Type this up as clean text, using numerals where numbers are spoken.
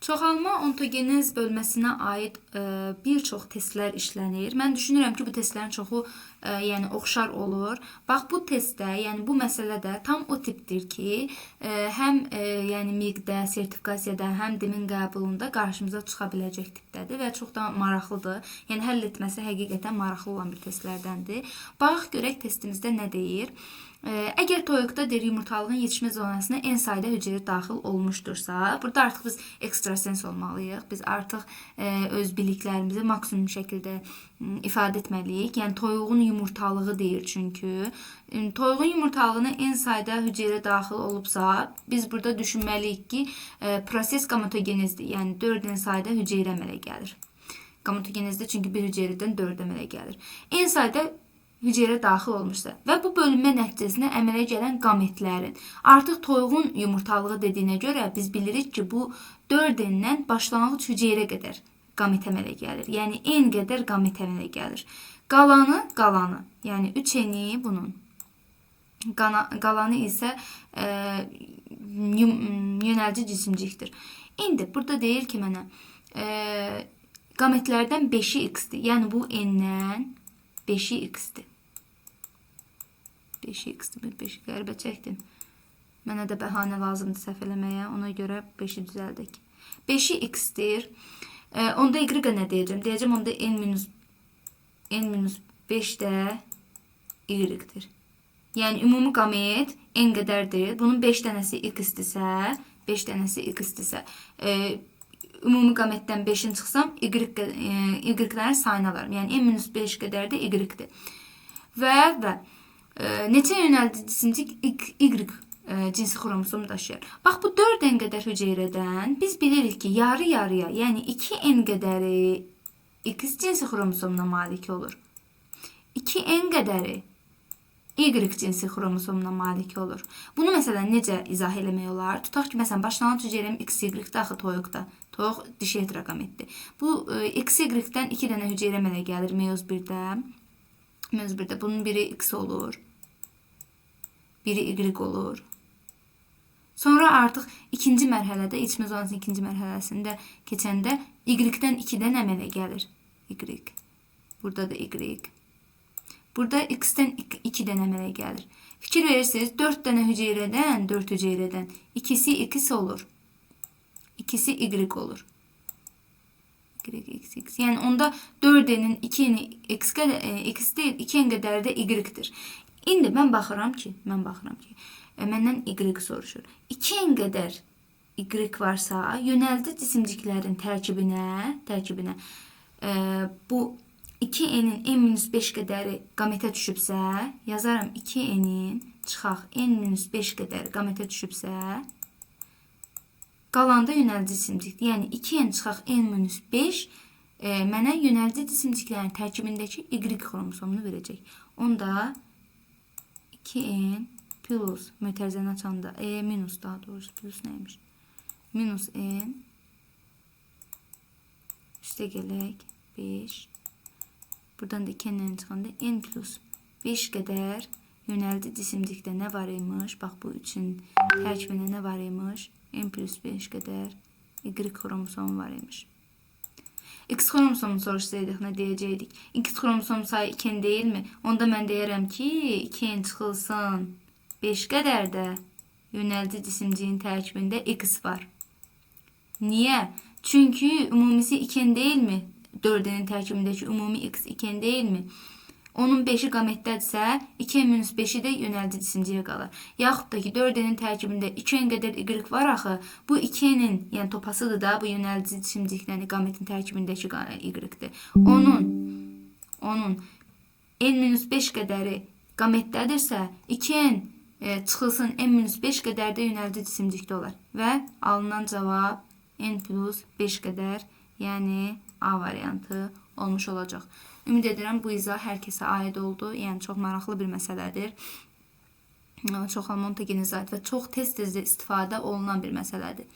Çoxalma ontogenez bölməsinə aid bir çox testlər işlənir. Mən düşünürəm ki, bu testlərin çoxu yəni oxşar olur. Bax bu testdə, yəni bu məsələdə tam o tipdir ki, həm yəni miqdə, sertifikasiyada, həm demin qəbulunda qarşımıza çıxa biləcək tipdədir və çox da maraqlıdır. Yəni həll etməsi həqiqətən maraqlı olan bir testlərdəndir. Bax görək testimizdə nə deyir? Əgər toyuqda deri yumurtalığın yetişmə zonasına en sayda hüceyrə daxil olmuşdursa, burada artıq biz ekstrasens olmalıyıq. Biz artıq öz biliklərimizi maksimum şəkildə ifadə etməliyik. Yəni toyuğun yumurtalığı deyir çünki. Toyuğun yumurtalığına en sayda hüceyrə daxil olubsa, biz burada düşünməliyik ki, proses gamotogenezdir. Yəni 4 en sayda hüceyrə əmələ gəlir. Gamotogenezdə çünki bir hüceyrədən 4 əmələ gəlir. En sayda hüceyrə daxil olmuşsa və bu bölünmə nəticəsində əmələ gələn qametlərin artıq toyuğun yumurtalığı dediyinə görə biz bilirik ki, bu 4N-dən başlanğıc hüceyrə qədər qamet əmələ gəlir. Yəni N qədər qamet əmələ gəlir. Qalanı, yəni 3N-i bunun. Qalanı isə yönəlci cisimcikdir. İndi burada deyir ki mənə qametlərdən 5-i X-dir. Yəni bu N-dən 5-i X-dir. 5-i X-dir. 5-i qəribə çəkdim. Mənə də bəhanə lazımdır səhv eləməyə. Ona görə 5-i düzəldək. 5-i X-dir. Onda Y-ə nə deyəcəm? Deyəcəm onda N-5 də Y-dir. Yəni ümumi qamet N qədərdir. Bunun 5 dənəsi X-dirsə, 5 dənəsi X-dirsə, ümumi qametdən 5-in çıxsam, Y-lərin sayını alarım. Yəni N-5 qədər də Y-dir. Və neçə yönəldi cisimcik Y cinsi xromosomu daşıyır. Bax bu 4N qədər hüceyrədən biz bilirik ki, yarı-yarıya, yəni 2N qədəri X cinsi xromosomuna malik olur. 2N qədəri Y cinsi xromosomuna malik olur. Bunu məsələn necə izah eləmək olar? Tutaq ki, məsələn başlanğıc hüceyrəm XY-də axı toyuqda. Toyuq dişi heterogametdir. Bu XY-dən 2 dənə hüceyrə əmələ gəlir meyoz 1-də. Meyoz 1-də bunun biri X olur. Biri Y olur. Sonra artıq ikinci mərhələdə, yetişmə zonasının ikinci mərhələsində keçəndə Y-dən 2-dən əmələ gəlir. Y. Burada da Y. Burada X-dən 2-dən əmələ gəlir. Fikir verirsiniz, 4 dənə hüceyrədən, 4 hüceyrədən ikisi X olur. İkisi Y olur. Y, X. Yəni onda 4N'in 2-ni X deyil, 2N qədəri də Y-dir. İndi mən baxıram ki, məndən Y soruşur. 2N qədər Y varsa, yönəldi cisimciklərin tərkibinə bu 2N'in N-5 qədəri qametə düşübsə, yazaram 2N'in çıxaq N-5 qədər qametə düşübsə, qalanda yönəldi cisimcikdir. Yəni 2N çıxaq N-5 mənə yönəldi cisimciklərin tərkibindəki Y xromosomunu verəcək. Onda 2N plus mötərizəni açanda minus daha doğrusu plus neymiş? Minus N üstə gələk 5. Buradan da 2N'dən çıxanda N plus 5 qədər yönəldi cisimcikdə nə var imiş? Bax bu üçün tərkibində nə var imiş? N plus 5 qədər Y xromosomu var imiş. X xromosomunu soruşsaydıq nə deyəcəkdik? X xromosomu sayı 2N deyilmi? Onda mən deyərəm ki, 2N çıxılsın 5 qədər də yönəldi cisimciyin tərkibində X var. Niyə? Çünki ümumisi 2N deyilmi? 4N'in tərkibindəki ümumi X 2N deyilmi? Onun 5-i qametdədirsə, 2N-5-i də yönəldi cisimciyə qalır. Yaxud da ki, 4N'in tərkibində 2N qədər Y var axı, bu 2N'in, yəni topasıdır da, bu yönəldi cisimciklərin qametin tərkibindəki Y-dir. Onun N-5 qədəri qametdədirsə, 2N çıxılsın N-5 qədər də yönəldi cisimcikdə olar. Və alınan cavab N plus 5 qədər, yəni A variantı olmuş olacaq. Ümid edirəm bu izah hər kəsə aid oldu. Yəni çox maraqlı bir məsələdir. Çoxalma ontogenezə aid və çox tez-tez istifadə olunan bir məsələdir.